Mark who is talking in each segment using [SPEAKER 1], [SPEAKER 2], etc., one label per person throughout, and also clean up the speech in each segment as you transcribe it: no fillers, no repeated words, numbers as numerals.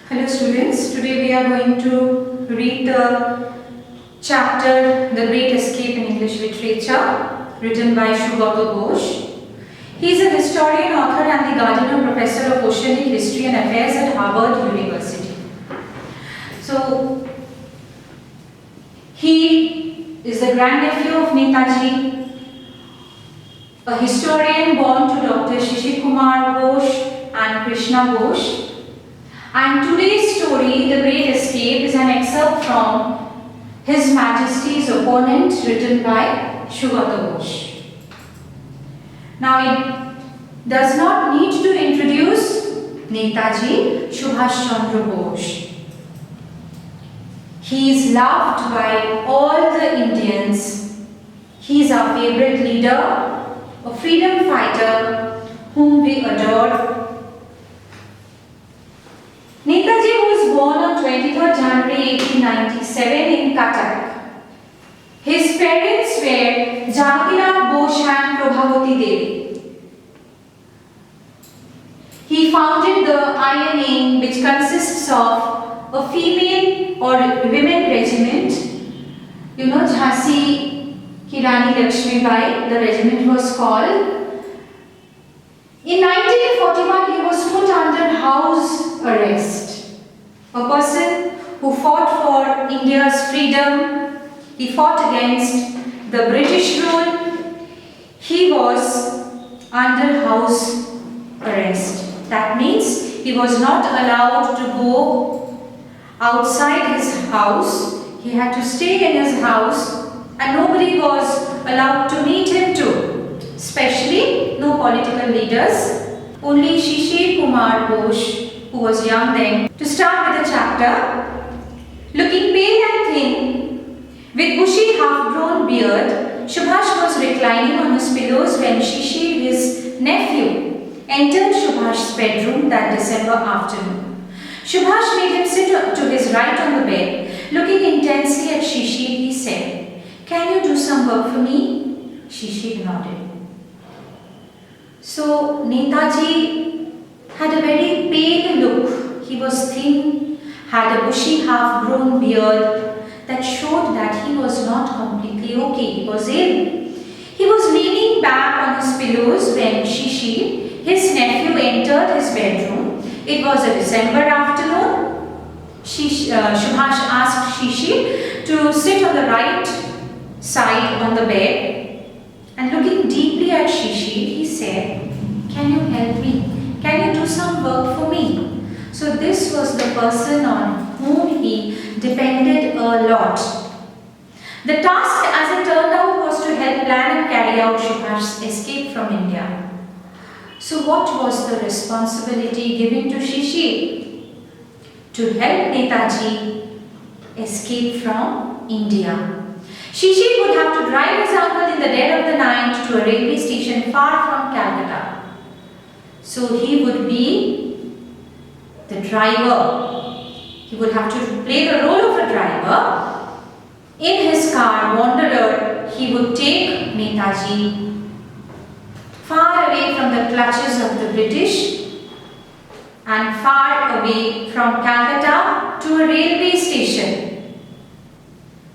[SPEAKER 1] Hello students, today we are going to read the chapter The Great Escape in English Literature, written by Sugata Ghosh. He is a historian, author and the Gardiner Professor of Oceanic History and Affairs at Harvard University. So, he is the grandnephew of Netaji, a historian born to Dr. Shishir Kumar Ghosh and Krishna Ghosh. And today's story, The Great Escape, is an excerpt from His Majesty's Opponent, written by Sugata Ghosh. Now, it does not need to introduce Netaji Subhash Chandra Bose. He is loved by all the Indians. He is our favorite leader, a freedom fighter whom we adore. Netaji was born on 23rd January 1897 in Cuttack. His parents were Janakinath Bose and Prabhavati Devi. He founded the INA, which consists of a female or women regiment. You know, Jhansi Ki Rani Lakshmi Bai, the regiment was called. In 1941, he was put under house arrest. A person who fought for India's freedom, he fought against the British rule. He was under house arrest. That means he was not allowed to go outside his house. He had to stay in his house and nobody was allowed to meet him too. Especially no political leaders, only Shishir Kumar Ghosh, who was young then. To start with the chapter, looking pale and thin, with bushy half-grown beard, Subhash was reclining on his pillows when Shishir, his nephew, entered Subhash's bedroom that December afternoon. Subhash made him sit to his right on the bed. Looking intensely at Shishir, he said, "Can you do some work for me?" Shishir nodded. So, Netaji had a very pale look. He was thin, had a bushy half-grown beard that showed that he was not completely okay. He was ill. He was leaning back on his pillows when Shishir, his nephew, entered his bedroom. It was a December afternoon. Subhash asked Shishir to sit on the right side on the bed. And looking deeply at Shishir, he said, "Can you help me? Can you do some work for me?" So this was the person on whom he depended a lot. The task, as it turned out, was to help plan and carry out Subhash's escape from India. So what was the responsibility given to Shishir? To help Netaji escape from India. Shishir would have to drive his uncle in the dead of the night to a railway station far from Calcutta. So he would be the driver. He would have to play the role of a driver. In his car, Wanderer, he would take Netaji far away from the clutches of the British and far away from Calcutta to a railway station.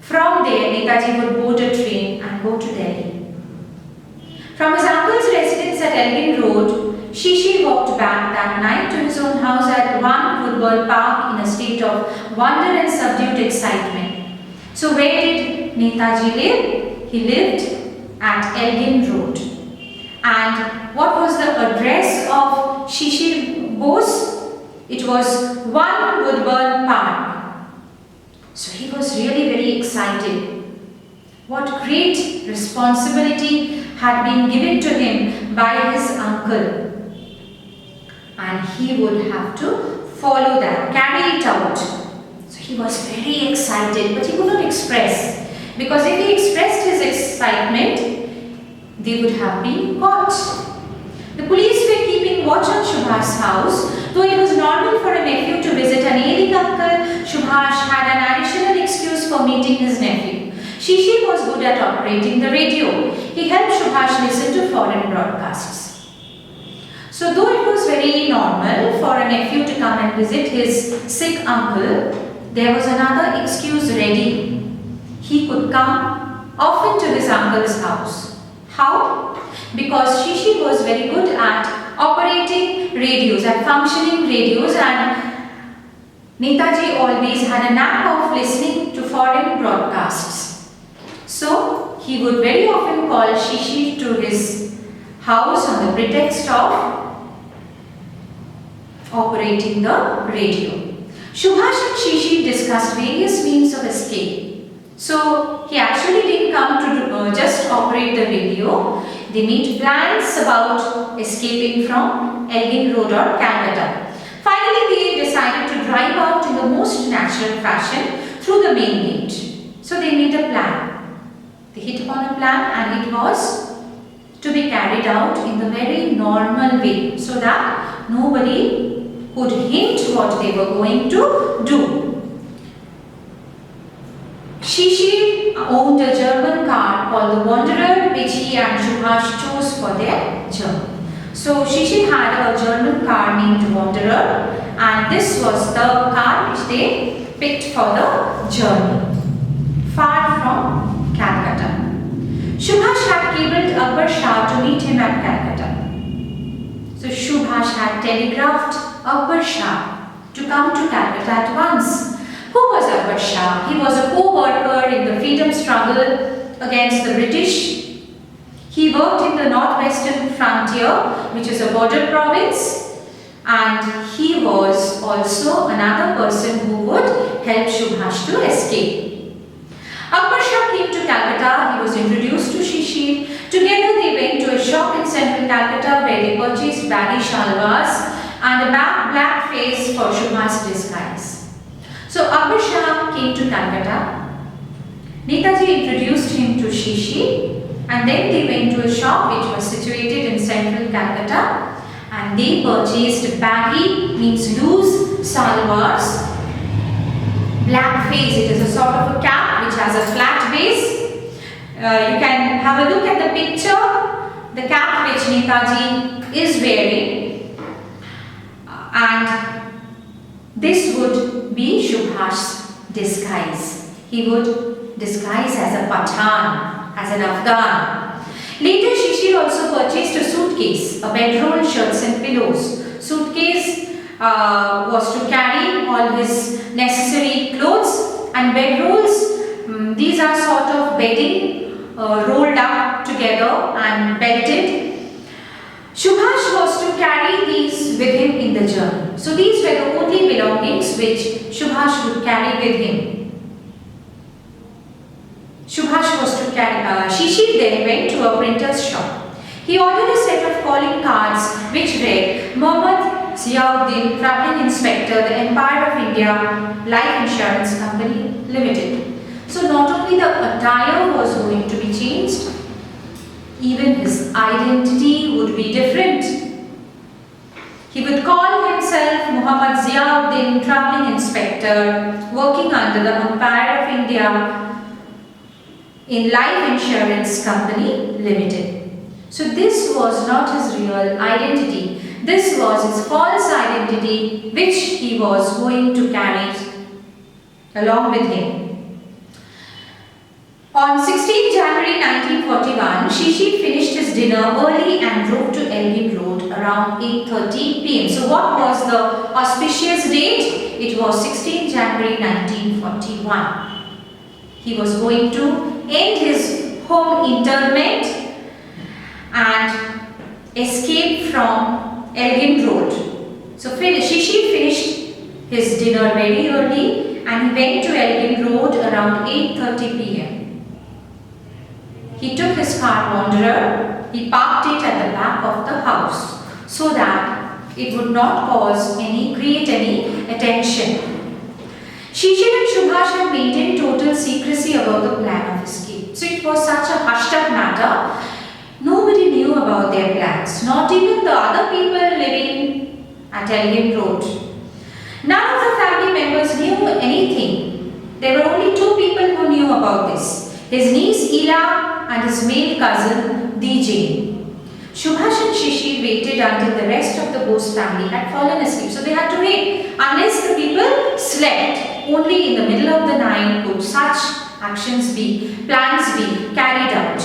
[SPEAKER 1] From there, Netaji would board a train and go to Delhi. From his uncle's residence at Elgin Road, Shishir walked back that night to his own house at 1 Woodward Park in a state of wonder and subdued excitement. So where did Netaji live? He lived at Elgin Road. And what was the address of Shishir Bose? It was 1 Woodward Park. So he was really very excited. What great responsibility had been given to him by his uncle. And he would have to follow that, carry it out. So he was very excited, but he could not express. Because if he expressed his excitement, they would have been caught. The police were keeping watch on Subhash's house. Though it was normal for a nephew to visit an ailing uncle, Subhash had an additional excuse for meeting his nephew. Shishir was good at operating the radio. He helped Subhash listen to foreign broadcasts. So though it was very normal for a nephew to come and visit his sick uncle, there was another excuse ready. He could come often to his uncle's house. How? Because Shishi was very good at operating radios, at functioning radios, and Netaji always had a knack of listening to foreign broadcasts. So he would very often call Shishi to his house on the pretext of operating the radio. Subhash and Shishi discussed various means of escape. So he actually didn't come to just operate the radio. They made plans about escaping from Elgin Road or Calcutta. Finally, they decided to drive out in the most natural fashion through the main gate. So they made a plan. They hit upon a plan, and it was to be carried out in the very normal way, so that nobody could hint what they were going to do. Shishi owned a German car called the Wanderer, which he and Subhash chose for their journey. So Shishi had a German car named Wanderer, and this was the car which they picked for the journey, far from Calcutta. Subhash had cabled Akbar Shah to meet him at Calcutta. So Subhash had telegraphed Akbar Shah to come to Calcutta at once. Who was Akbar Shah? He was a co-worker in the freedom struggle against the British. He worked in the northwestern frontier, which is a border province, and he was also another person who would help Subhash to escape. Akbar Shah came to Calcutta. He was introduced to Shishi. Together they went to a shop in central Calcutta where they purchased baggy shalwars and a black face for Subhash's disguise. So Akbar Shah came to Calcutta. Netaji introduced him to Shishi, and then they went to a shop which was situated in central Calcutta, and they purchased baggy, means loose salwars. Black face, it is a sort of a cap which has a flat base. You can have a look at the picture, the cap which Netaji is wearing, and this would be Subhash's disguise. He would disguise as a Pathan, as an Afghan. Later Shishi also purchased a suitcase, a bedroll, shirts and pillows. Suitcase was to carry all his necessary clothes, and bedrolls, these are sort of bedding rolled up together and belted. Subhash was to carry these with him in the journey. So these were the only belongings which Subhash would carry with him. Subhash was to carry. Shishi then went to a printer's shop. He ordered a set of calling cards which read Mohammad Ziauddin, Travelling Inspector, the Empire of India Life Insurance Company Limited. So not only the attire was going to be changed, even his identity would be different. He would call himself Mohammad Ziauddin, Travelling Inspector, working under the Empire of India in Life Insurance Company Limited. So this was not his real identity. This was his false identity which he was going to carry along with him. On 16 January 1941, Shishi finished his dinner early and drove to Elgin Road around 8:30 p.m. So what was the auspicious date? It was 16 January 1941. He was going to end his home interment and escape from Elgin Road. So Shishi finished his dinner very early and he went to Elgin Road around 8:30 p.m. He took his car Wanderer, he parked it at the back of the house so that it would not create any attention. Shishi and Subhash had maintained total secrecy about the plan of escape. So it was such a hushed up matter. Nobody knew about their plans, not even the other people living at Elgin Road. None of the family members knew anything. There were only two people who knew about this: his niece Ela and his male cousin DJ. Subhash and Shishir waited until the rest of the Bose family had fallen asleep. So they had to wait unless the people slept. Only in the middle of the night could such plans be carried out.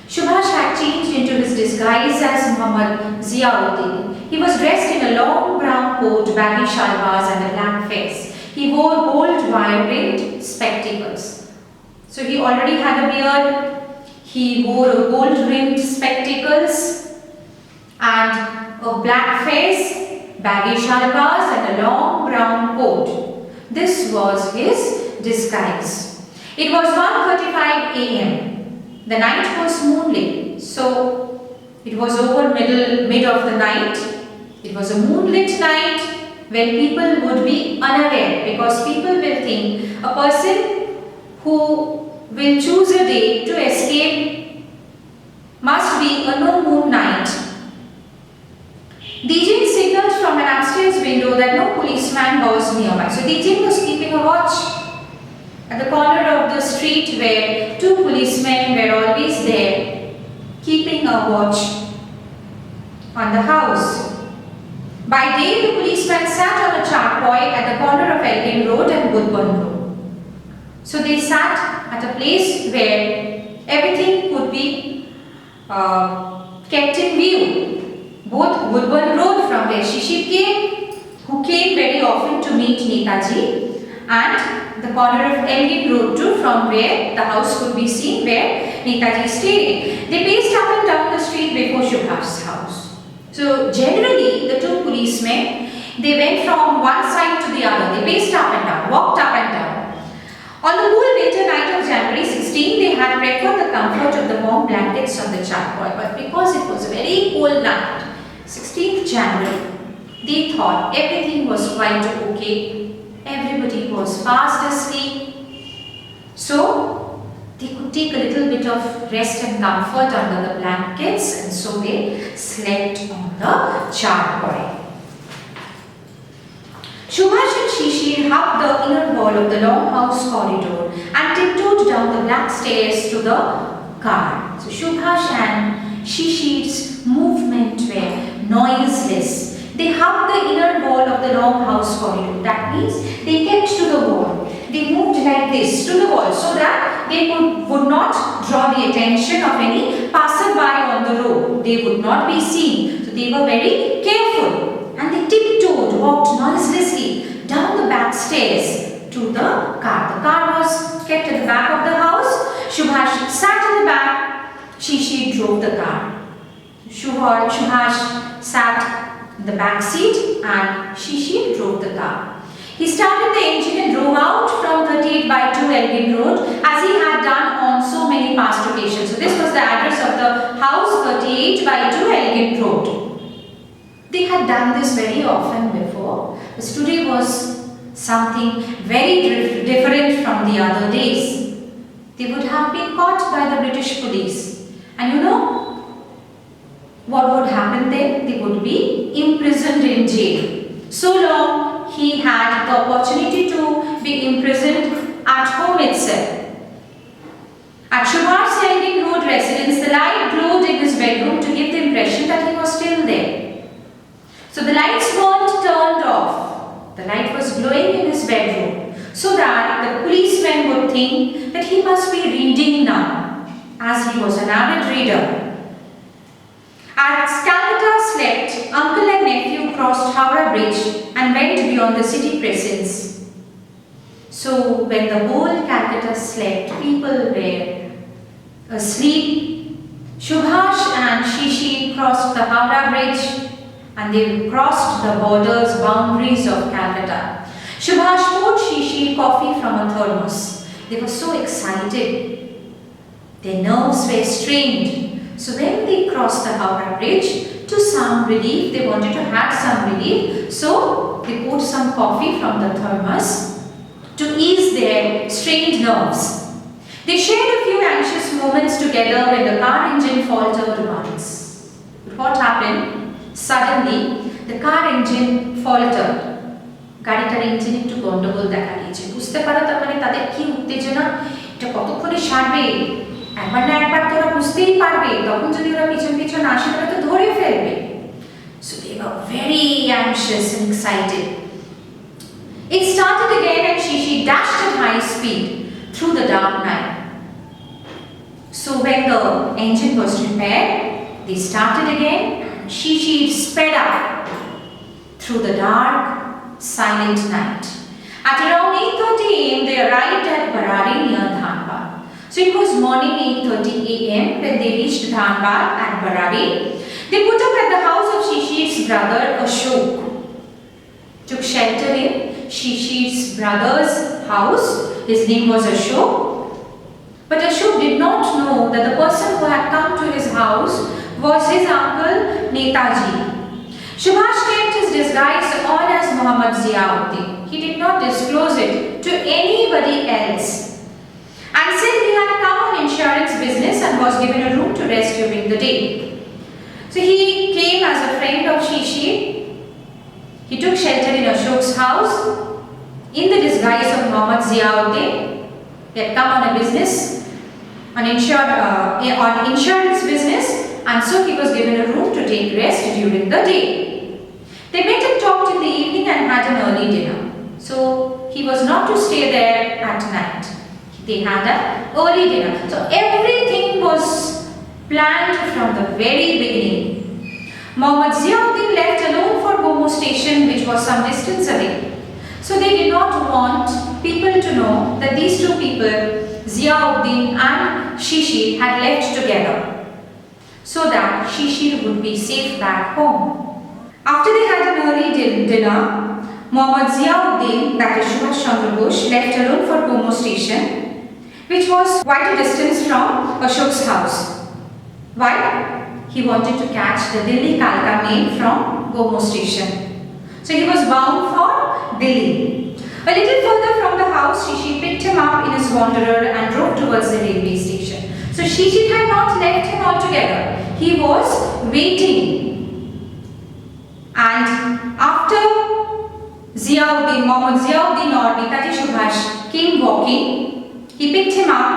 [SPEAKER 1] Subhash had changed into his disguise as Muhammad Ziauddin. He was dressed in a long brown coat, baggy shalwars and a black face. He wore gold wire-rimmed spectacles. So he already had a beard. He wore a gold-rimmed spectacles and a black face, baggy shalwars and a long brown coat. This was his disguise. It was 1:35 a.m. The night was moonlit, so it was over mid of the night. It was a moonlit night when people would be unaware, because people will think a person who will choose a day to escape must be a no moon night. Dijin signaled from an upstairs window that no policeman was nearby. So Dijin was keeping a watch at the corner of the street where two policemen were always there, keeping a watch on the house. By day, the policeman sat on a charpoy at the corner of Elgin Road and Woodburn Road. So they sat at a place where everything could be kept in view. Both Woodburn Road, from where Shishir came, who came very often to meet Netaji, and the corner of Elgin Road too, from where the house could be seen where Netaji stayed. They paced up and down the street before Subhash's house. So generally, the two policemen, they went from one side to the other. They paced up and down, walked up and down. On the cool winter night of January 16, they had preferred the comfort of the warm blankets on the charpoy. But because it was a very cold night, 16th January, they thought everything was quite okay. Everybody was fast asleep. So they could take a little bit of rest and comfort under the blankets, and so they slept on the charpoy. Subhash and Shishir hugged the inner wall of the long house corridor and tiptoed down the black stairs to the car. So Subhash and Shishir's movement were noiseless. They hugged the inner wall of the long house corridor. That means they kept to the wall. They moved like this to the wall so that they would not draw the attention of any passerby on the road. They would not be seen. So they were very careful. And they tiptoed, walked noiselessly down the back stairs to the car. The car was kept at the back of the house. Subhash sat in the back. Shishir drove the car. Subhash sat in the back seat and Shishir drove the car. He started the engine and drove out from 38/2 Elgin Road as he had done on so many past occasions. So this was the address of the house, 38/2 Elgin Road. They had done this very often before, but today was something very different from the other days. They would have been caught by the British police. And you know what would happen then? They would be imprisoned in jail. So long he had the opportunity to be imprisoned at home itself. At Subhash's Elgin Road residence, the light glowed in his bedroom to give the impression that he was still there. So the lights weren't turned off. The light was glowing in his bedroom so that the policemen would think that he must be reading now, as he was an avid reader. As Calcutta slept, uncle and nephew crossed Howrah Bridge and went beyond the city precincts. So when the whole Calcutta slept, people were asleep. Subhash and Shishir crossed the Howrah Bridge and they crossed the boundaries of Calcutta. Subhash poured Shishir coffee from a thermos. They were so excited. Their nerves were strained. So when they crossed the Howrah Bridge, to some relief, they wanted to have some relief, so they poured some coffee from the thermos to ease their strained nerves. They shared a few anxious moments together when the car engine faltered once. But what happened? Suddenly, the car engine faltered. গাড়িটার engine একটু গন্ডগোল দেখা দিয়েছে। বুঝতে পারা তার মানে তাদের কি উত্তেজনা, এটা কতক্ষণে সারবে, একবার না একবার তো ওরা বুঝতেই পারবে, তখন যদি ওরা পিছন পিছন আসে তাহলে তো ধরে ফেলবে। So they were very anxious and excited. It started again and Shishi dashed at high speed through the dark night. So when the engine was repaired, they started again. Shishi sped up through the dark, silent night. At around 8:30 a.m. they arrived at Barari near Dhanbad. So it was morning 8:30 a.m. when they reached Dhanbad at Barari. They put up at the house of Shishi's brother Ashok. Took shelter in Shishi's brother's house. His name was Ashok. But Ashok did not know that the person who had come to his house was his uncle Netaji. Subhash kept his disguise on as Muhammad Ziauddin. He did not disclose it to anybody else. And said he had come on insurance business and was given a room to rest during the day. So he came as a friend of Shishi. He took shelter in Ashok's house in the disguise of Muhammad Ziauddin. He had come on a business, on insurance business, and so he was given a room to take rest during the day. They met and talked in the evening and had an early dinner. So he was not to stay there at night. They had an early dinner. So everything was planned from the very beginning. Muhammad Ziauddin left alone for Gomo station, which was some distance away. So they did not want people to know that these two people, Ziauddin and Shishi, had left together, so that Shishi would be safe back home. After they had an early dinner, Muhammad Ziauddin, that is Subhash Chandra Bose, left alone for Gomo station, which was quite a distance from Ashok's house. Why? He wanted to catch the Delhi Kalka mail from Gomo station. So he was bound for Delhi. A little further from the house, Shishi picked him up in his Wanderer and drove towards the railway station. So Shishi had not left him altogether. He was waiting. And after Muhammad Ziauddin or Netaji Subhash came walking, he picked him up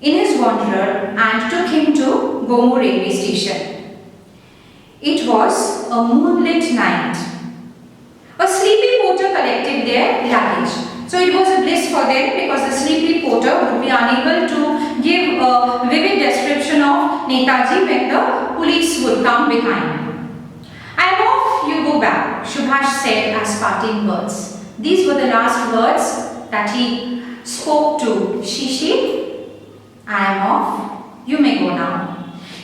[SPEAKER 1] in his Wanderer and took him to Gomo railway station. It was a moonlit night. A sleepy porter collected their luggage. So it was a bliss for them because the sleepy porter would be unable to give a vivid description of Netaji when the police would come behind. I am off, you go back, Subhash said as parting words. These were the last words that he spoke to Shishi. I am off, you may go now.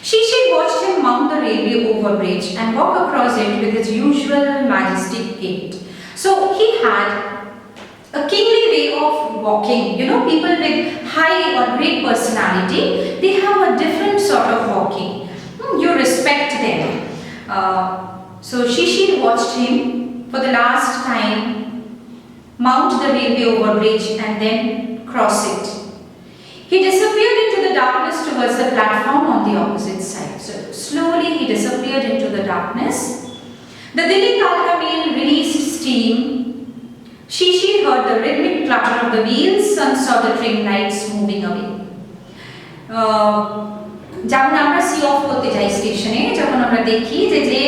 [SPEAKER 1] Shishi watched him mount the railway overbridge and walk across it with his usual majestic gait. So he had a kingly way of walking. You know, people with high or great personality, they have a different sort of walking. You respect them. So Shishi watched him for the last time mount the railway overbridge and then cross it. He disappeared into the darkness towards the platform on the opposite side. So slowly he disappeared into the darkness. The Delhi Kalka mail released steam. Shishi heard the rhythmic clatter of the wheels and saw the train lights moving away. যেমন আমরা C of করতে যাই স্টেশনে, যখন আমরা দেখি যে যে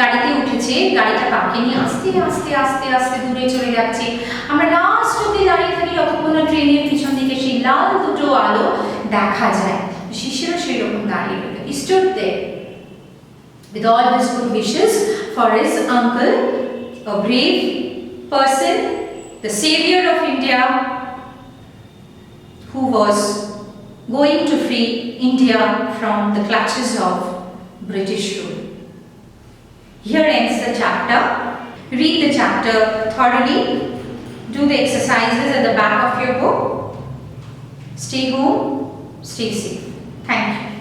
[SPEAKER 1] গাড়িতে উঠেছে গাড়িটা কাকে নিয়ে আস্তে আস্তে আস্তে আস্তে দূরে চলে যাচ্ছে, আমরা লাস্ট অব্দি দাঁড়িয়ে থাকি যতক্ষণ না ট্রেনের পিছন দিকে সেই লাল দুটো আলো দেখা যায়। শিশিরও সেই রকম দাঁড়িয়ে রইল। He stood there with all his good wishes for his uncle, a brave person, the savior of India, who was going to free India from the clutches of British rule. Here ends the chapter. Read the chapter thoroughly. Do the exercises at the back of your book. Stay home, stay safe. Thank you.